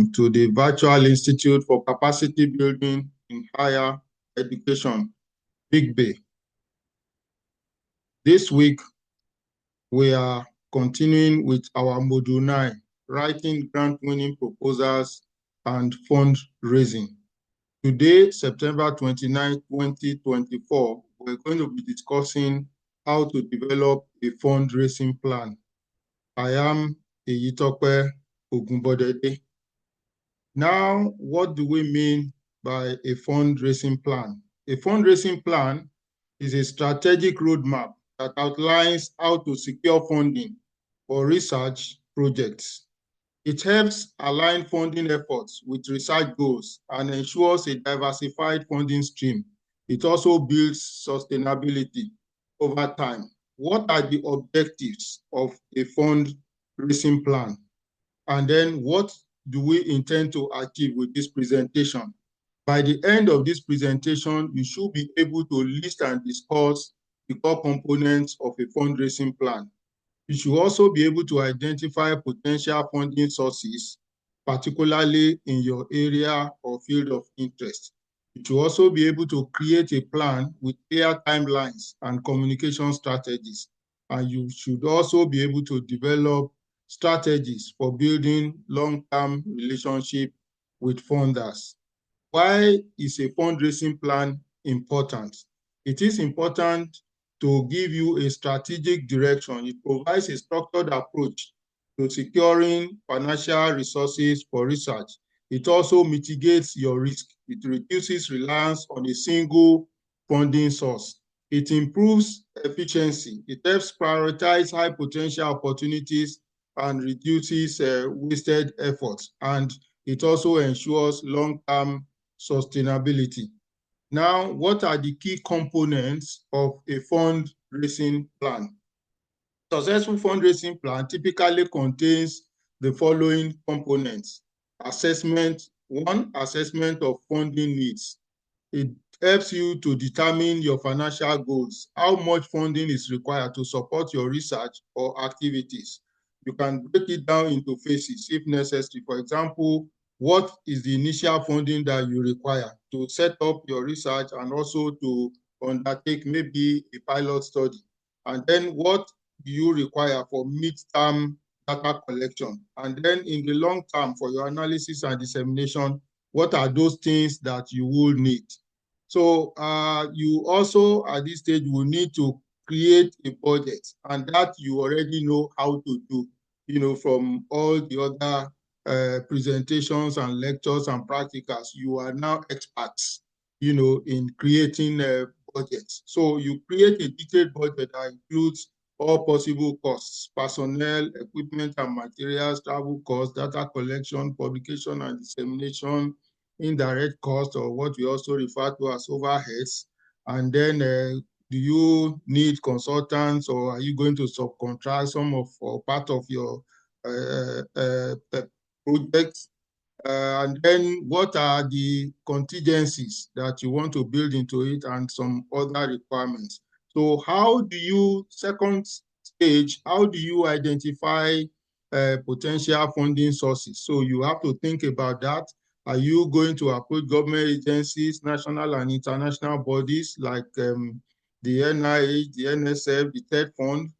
welcome to the Virtual Institute for Capacity Building in Higher Education, VICBHE. This week, we are continuing with our Module 9, Writing Grant-Winning Proposals and Fundraising. Today, September 29, 2024, we're going to be discussing how to develop a fundraising plan. I am Eyitope Ogunbodede. Now, what do we mean by a fundraising plan? A fundraising plan is a strategic roadmap that outlines how to secure funding for research projects. It helps align funding efforts with research goals and ensures a diversified funding stream. It also builds sustainability over time. What are the objectives of a fundraising plan? And then what do we intend to achieve with this presentation? By the end of this presentation, you should be able to list and discuss the core components of a fundraising plan. You should also be able to identify potential funding sources, particularly in your area or field of interest. You should also be able to create a plan with clear timelines and communication strategies. And you should also be able to develop strategies for building long-term relationship with funders. Why is a fundraising plan important? It is important to give you a strategic direction. It provides a structured approach to securing financial resources for research. It also mitigates your risk. It reduces reliance on a single funding source. It improves efficiency. It helps prioritize high potential opportunities and reduces wasted efforts. And it also ensures long-term sustainability. Now, what are the key components of a fundraising plan? Successful fundraising plan typically contains the following components. Assessment. One, assessment of funding needs. It helps you to determine your financial goals, how much funding is required to support your research or activities. You can break it down into phases if necessary. For example, what is the initial funding that you require to set up your research and also to undertake maybe a pilot study? And then what do you require for mid-term data collection? And then in the long term for your analysis and dissemination, what are those things that you will need? So you also at this stage will need to create a budget, and that you already know how to do, from all the other presentations and lectures and practicals. You are now experts, in creating budgets. So you create a detailed budget that includes all possible costs: personnel, equipment and materials, travel costs, data collection, publication and dissemination, indirect costs, or what we also refer to as overheads. And then do you need consultants, or are you going to subcontract some of or part of your projects? And then what are the contingencies that you want to build into it and some other requirements? So how do you, second stage, how do you identify potential funding sources? So you have to think about that. Are you going to approach government agencies, national and international bodies like the NIH, the NSF, the TED Fund,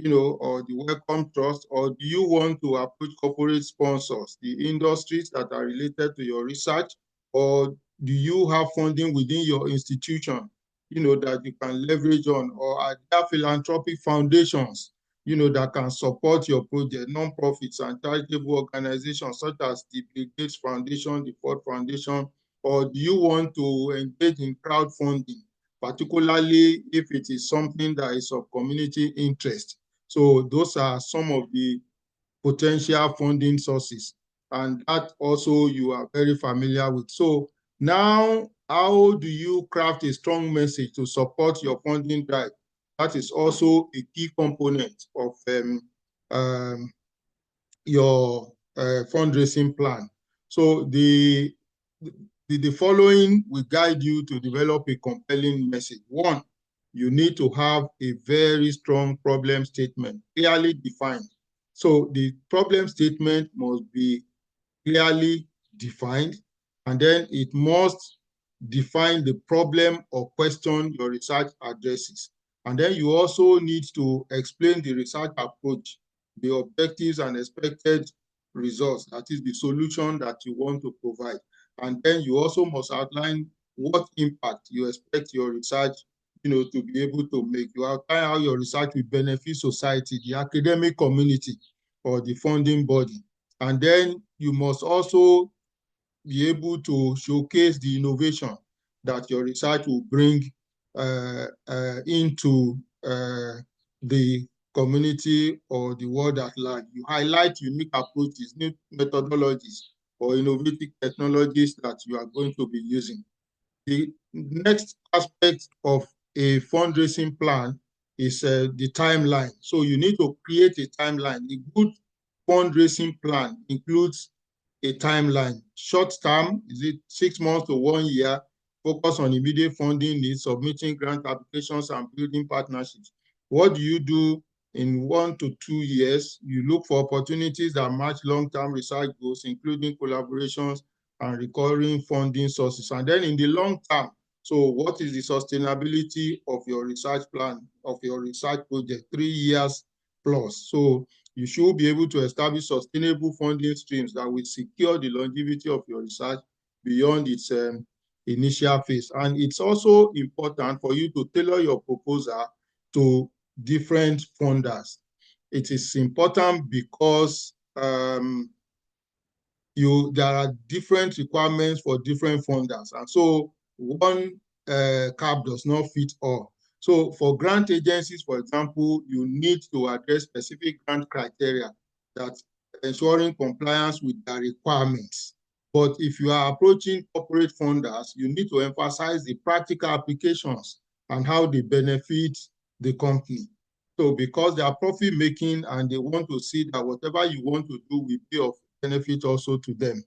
or the Wellcome Trust, or do you want to approach corporate sponsors, the industries that are related to your research, or do you have funding within your institution, that you can leverage on, or are there philanthropic foundations, that can support your project, non-profits and charitable organizations such as the Bill Gates Foundation, the Ford Foundation, or do you want to engage in crowdfunding, particularly if it is something that is of community interest? So those are some of the potential funding sources, and that also you are very familiar with. So now, how do you craft a strong message to support your funding drive? That is also a key component of your fundraising plan. So the following will guide you to develop a compelling message. One, you need to have a very strong problem statement, clearly defined. So the problem statement must be clearly defined, and then it must define the problem or question your research addresses. And then you also need to explain the research approach, the objectives and expected results, that is the solution that you want to provide. And then you also must outline what impact you expect your research, to be able to make. You outline how your research will benefit society, the academic community, or the funding body. And then you must also be able to showcase the innovation that your research will bring into the community or the world at large. You highlight unique approaches, new methodologies, or innovative technologies that you are going to be using. The next aspect of a fundraising plan is the timeline. So you need to create a timeline. A good fundraising plan includes a timeline. Short term, is it 6 months to 1 year? Focus on immediate funding needs, submitting grant applications, and building partnerships. What do you do in 1 to 2 years? You look for opportunities that match long-term research goals, including collaborations and recurring funding sources. And then in the long term, so what is the sustainability of your research plan, of your research project, 3 years plus? So you should be able to establish sustainable funding streams that will secure the longevity of your research beyond its initial phase. And it's also important for you to tailor your proposal to different funders. It is important because there are different requirements for different funders. And so one cap does not fit all. So for grant agencies, for example, you need to address specific grant criteria that ensuring compliance with the requirements. But if you are approaching corporate funders, you need to emphasize the practical applications and how they benefit the company. So because they are profit making and they want to see that whatever you want to do will be of benefit also to them,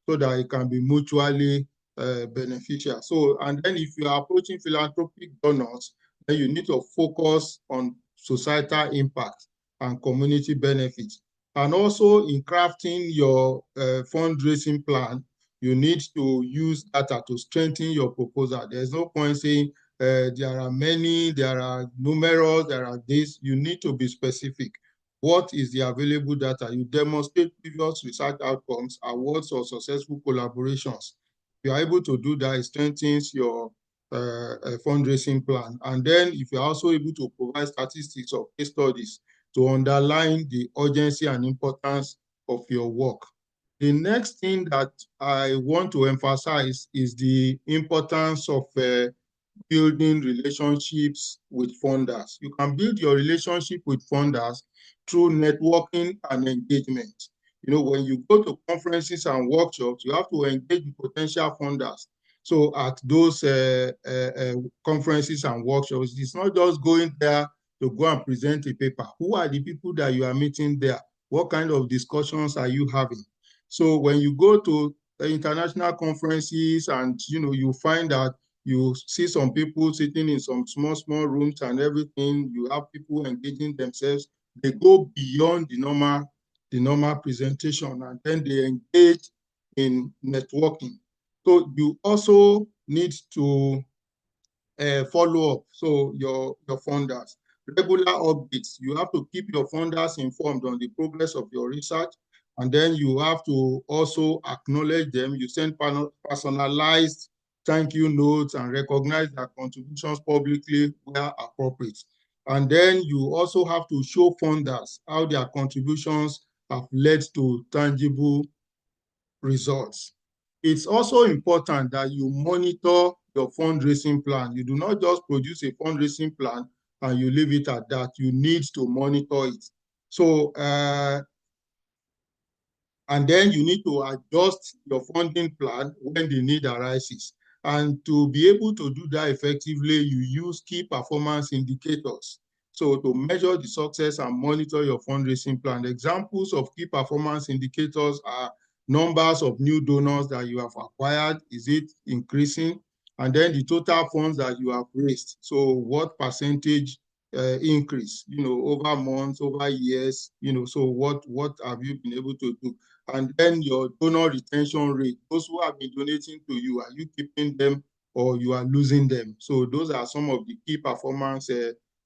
so that it can be mutually beneficial. So, and then if you are approaching philanthropic donors, then you need to focus on societal impact and community benefits. And also in crafting your fundraising plan, you need to use data to strengthen your proposal. There's no point saying there are many, there are numerous, there are this. You need to be specific. What is the available data? You demonstrate previous research outcomes, awards, or successful collaborations. If you are able to do that, it strengthens your fundraising plan. And then if you're also able to provide statistics or case studies to underline the urgency and importance of your work. The next thing that I want to emphasize is the importance of building relationships with funders. You can build your relationship with funders through networking and engagement. When you go to conferences and workshops, you have to engage with potential funders. So at those conferences and workshops, it's not just going there to go and present a paper. Who are the people that you are meeting there? What kind of discussions are you having? So when you go to international conferences and you find that you see some people sitting in some small rooms and everything, you have people engaging themselves, they go beyond the normal presentation, and then they engage in networking. So you also need to follow up. So your funders, regular updates. You have to keep your funders informed on the progress of your research, and then you have to also acknowledge them. You send personalized thank you notes and recognize their contributions publicly where appropriate. And then you also have to show funders how their contributions have led to tangible results. It's also important that you monitor your fundraising plan. You do not just produce a fundraising plan and you leave it at that. You need to monitor it. So, and then you need to adjust your funding plan when the need arises. And to be able to do that effectively, you use key performance indicators. So to measure the success and monitor your fundraising plan, examples of key performance indicators are numbers of new donors that you have acquired, is it increasing? And then the total funds that you have raised. So what percentage increase, over months, over years, so what have you been able to do? And then your donor retention rate, those who have been donating to you, are you keeping them or you are losing them? So those are some of the key performance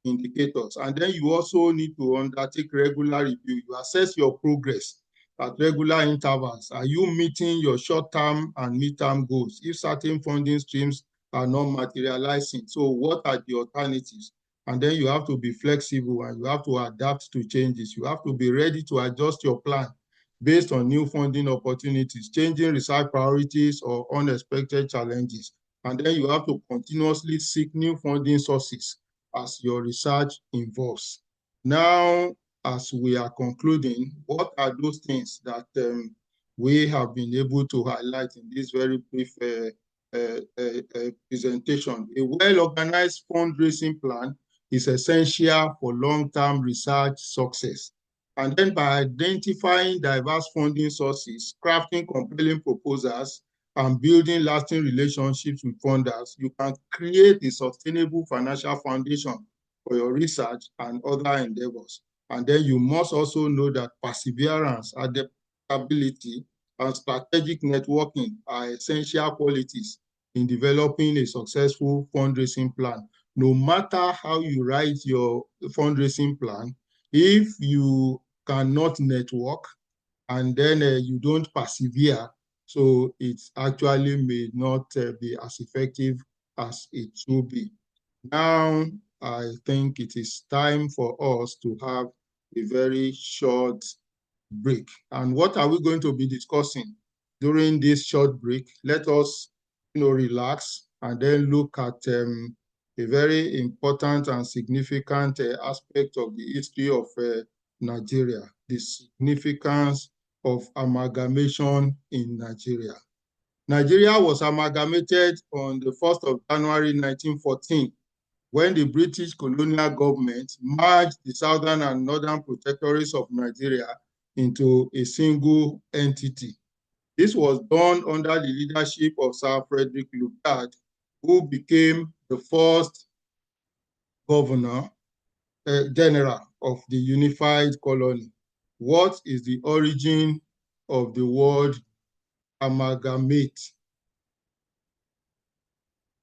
indicators. And then you also need to undertake regular review. You assess your progress at regular intervals. Are you meeting your short-term and mid-term goals? If certain funding streams are not materializing, so what are the alternatives? And then you have to be flexible and you have to adapt to changes. You have to be ready to adjust your plan based on new funding opportunities, changing research priorities, or unexpected challenges. And then you have to continuously seek new funding sources as your research evolves. Now, as we are concluding, what are those things that we have been able to highlight in this very brief presentation? A well-organized fundraising plan is essential for long-term research success. And then by identifying diverse funding sources, crafting compelling proposals, and building lasting relationships with funders, you can create a sustainable financial foundation for your research and other endeavors. And then you must also know that perseverance, adaptability, and strategic networking are essential qualities in developing a successful fundraising plan. No matter how you write your fundraising plan, if you cannot network and then you don't persevere, so it actually may not be as effective as it should be. Now, I think it is time for us to have a very short break. And what are we going to be discussing during this short break? Let us, relax and then look at a very important and significant aspect of the history of Nigeria, the significance of amalgamation in Nigeria. Nigeria was amalgamated on the 1st of January 1914 when the British colonial government merged the southern and northern protectorates of Nigeria into a single entity. This was done under the leadership of Sir Frederick Lugard, who became the first governor general of the unified colony. What is the origin of the word amalgamate?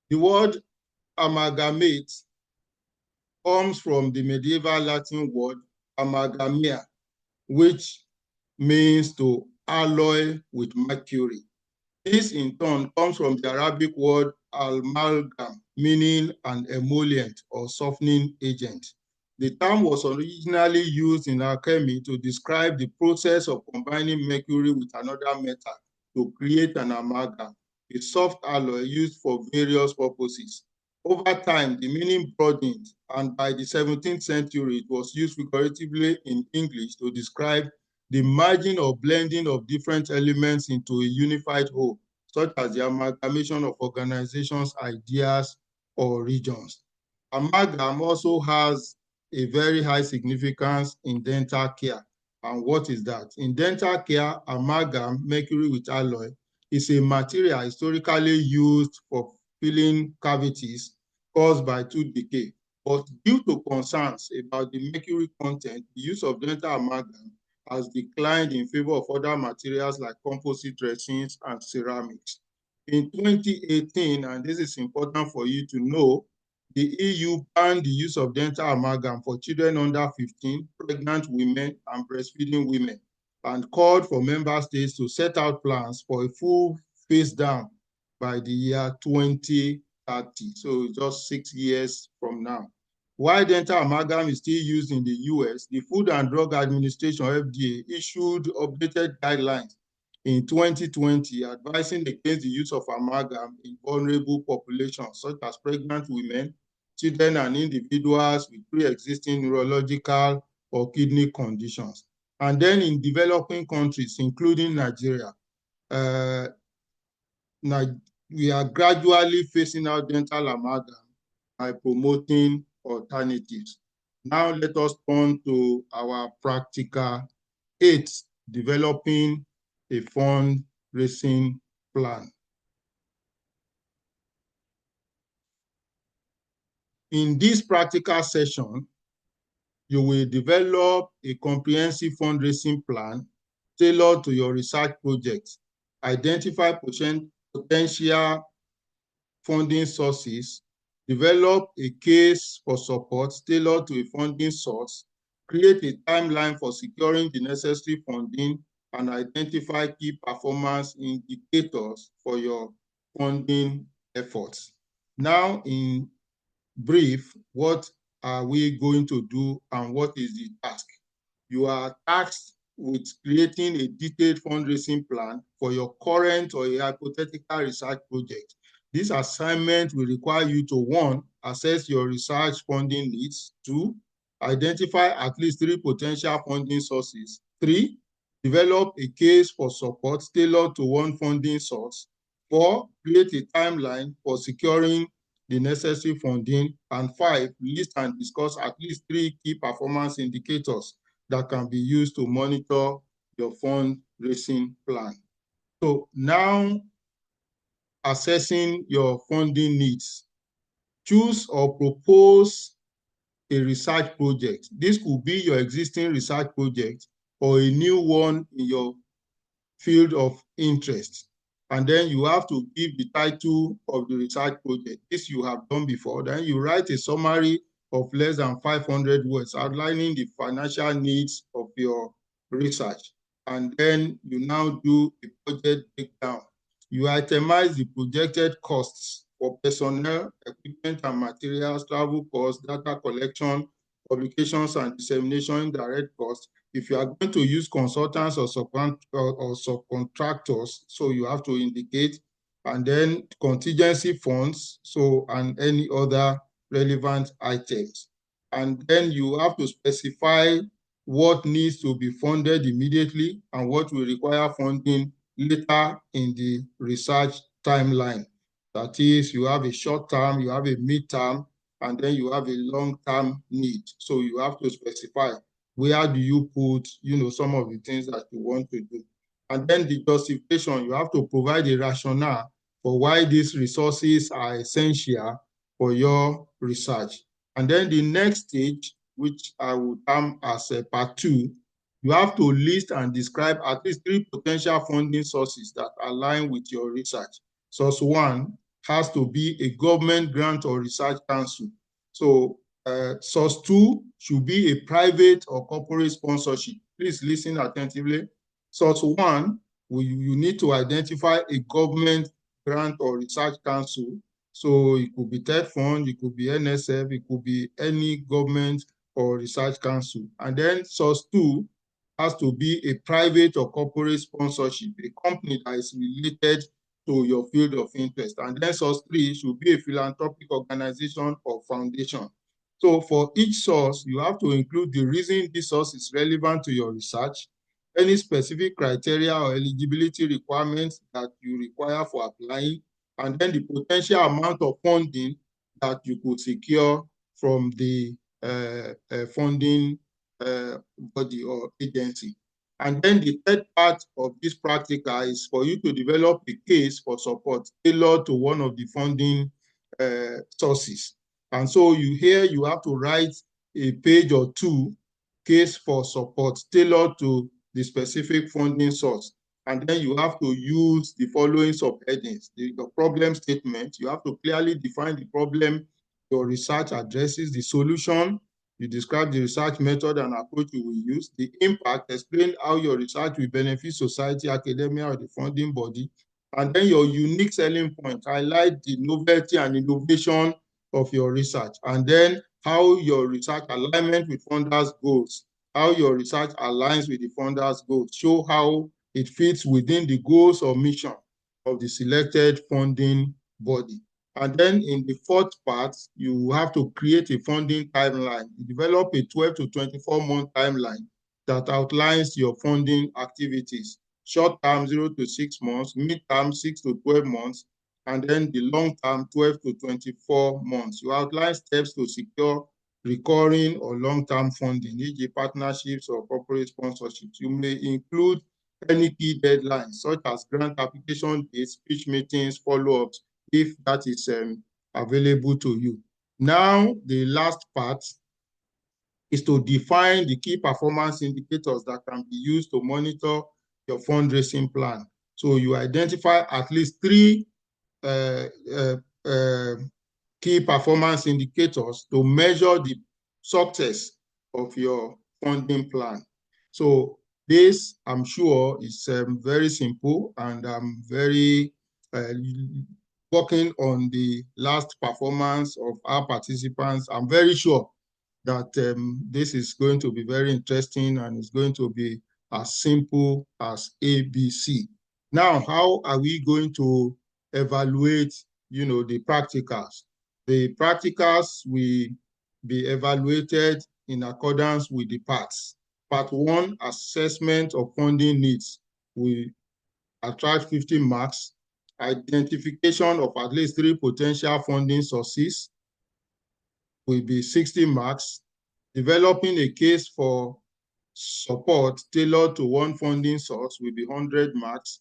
The word amalgamate comes from the medieval Latin word amalgamia, which means to alloy with mercury. This in turn comes from the Arabic word amalgam, meaning an emollient or softening agent. The term was originally used in alchemy to describe the process of combining mercury with another metal to create an amalgam, a soft alloy used for various purposes. Over time, the meaning broadened, and by the 17th century, it was used figuratively in English to describe the merging or blending of different elements into a unified whole, such as the amalgamation of organizations, ideas, or regions. Amalgam also has a very high significance in dental care. And what is that? In dental care, amalgam, mercury with alloy, is a material historically used for filling cavities caused by tooth decay. But due to concerns about the mercury content, the use of dental amalgam has declined in favor of other materials like composite resins and ceramics. In 2018, and this is important for you to know, the EU banned the use of dental amalgam for children under 15, pregnant women, and breastfeeding women, and called for member states to set out plans for a full phase down by the year 2030, so just 6 years from now. While dental amalgam is still used in the US, the Food and Drug Administration, FDA, issued updated guidelines in 2020 advising against the use of amalgam in vulnerable populations, such as pregnant women, children, and individuals with pre-existing neurological or kidney conditions. And then in developing countries, including Nigeria, we are gradually phasing out dental amalgam by promoting alternatives. Now let us turn to our practical 8, developing a fundraising plan. In this practical session, You will develop a comprehensive fundraising plan tailored to your research project. Identify potential funding sources, develop a case for support tailored to a funding source, create a timeline for securing the necessary funding, and identify key performance indicators for your funding efforts. Now, in brief, what are we going to do and what is the task? You are tasked with creating a detailed fundraising plan for your current or a hypothetical research project. This assignment will require you to, one, assess your research funding needs, two, identify at least three potential funding sources, three, develop a case for support tailored to one funding source, four, create a timeline for securing the necessary funding, and five, list and discuss at least three key performance indicators that can be used to monitor your fundraising plan. So now, assessing your funding needs. Choose or propose a research project. This could be your existing research project or a new one in your field of interest. And then you have to give the title of the research project. This you have done before. Then you write a summary of less than 500 words outlining the financial needs of your research. And then you now do a project breakdown. You itemize the projected costs for personnel, equipment and materials, travel costs, data collection, publications and dissemination, direct costs. If you are going to use consultants or subcontractors, so you have to indicate, and then contingency funds, so, and any other relevant items. And then you have to specify what needs to be funded immediately and what will require funding later in the research timeline. That is, you have a short term, you have a mid-term, and then you have a long-term need. So you have to specify where do you put, some of the things that you want to do. And then the justification, you have to provide a rationale for why these resources are essential for your research. And then the next stage, which I would term as part two, you have to list and describe at least three potential funding sources that align with your research. Source one has to be a government grant or research council. So source two should be a private or corporate sponsorship. Please listen attentively. Source one, you need to identify a government grant or research council. So it could be TED Fund, it could be NSF, it could be any government or research council. And then source two has to be a private or corporate sponsorship, a company that is related to your field of interest. And then source three should be a philanthropic organization or foundation. So for each source, you have to include the reason this source is relevant to your research, any specific criteria or eligibility requirements that you require for applying, and then the potential amount of funding that you could secure from the funding body or agency. And then the third part of this practical is for you to develop a case for support tailored to one of the funding sources. And so you have to write a page or two case for support tailored to the specific funding source. And then you have to use the following subheadings. The problem statement, you have to clearly define the problem your research addresses, the solution, you describe the research method and approach you will use, the impact, explain how your research will benefit society, academia, or the funding body, and then your unique selling point, highlight the novelty and innovation of your research, and then how your research alignment with funders' goals, how your research aligns with the funders' goals, show how it fits within the goals or mission of the selected funding body. And then in the fourth part, you have to create a funding timeline. You develop a 12 to 24-month timeline that outlines your funding activities. Short term, 0 to 6 months, mid term, 6 to 12 months, and then the long term, 12 to 24 months. You outline steps to secure recurring or long-term funding, e.g. partnerships or corporate sponsorships. You may include any key deadlines, such as grant application dates, pitch meetings, follow-ups, if that is available to you. Now, the last part is to define the key performance indicators that can be used to monitor your fundraising plan. So you identify at least 3 key performance indicators to measure the success of your funding plan. So this, I'm sure, is very simple, and I'm very working on the last performance of our participants. I'm very sure that this is going to be very interesting, and it's going to be as simple as ABC. Now, how are we going to evaluate, the practicals? The practicals will be evaluated in accordance with the parts. Part 1, assessment of funding needs, will attract 50 marks. Identification of at least 3 potential funding sources will be 60 marks. Developing a case for support tailored to one funding source will be 100 marks.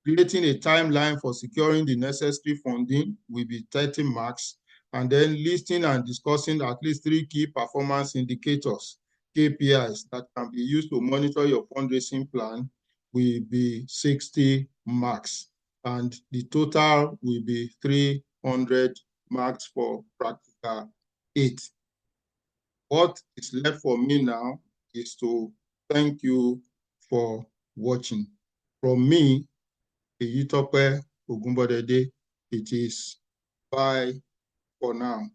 Creating a timeline for securing the necessary funding will be 30 marks. And then listing and discussing at least 3 key performance indicators, KPIs, that can be used to monitor your fundraising plan will be 60 marks. And the total will be 300 marks for practical 8. What is left for me now is to thank you for watching. From me, Eyitope Ogunbodede, it is bye for now.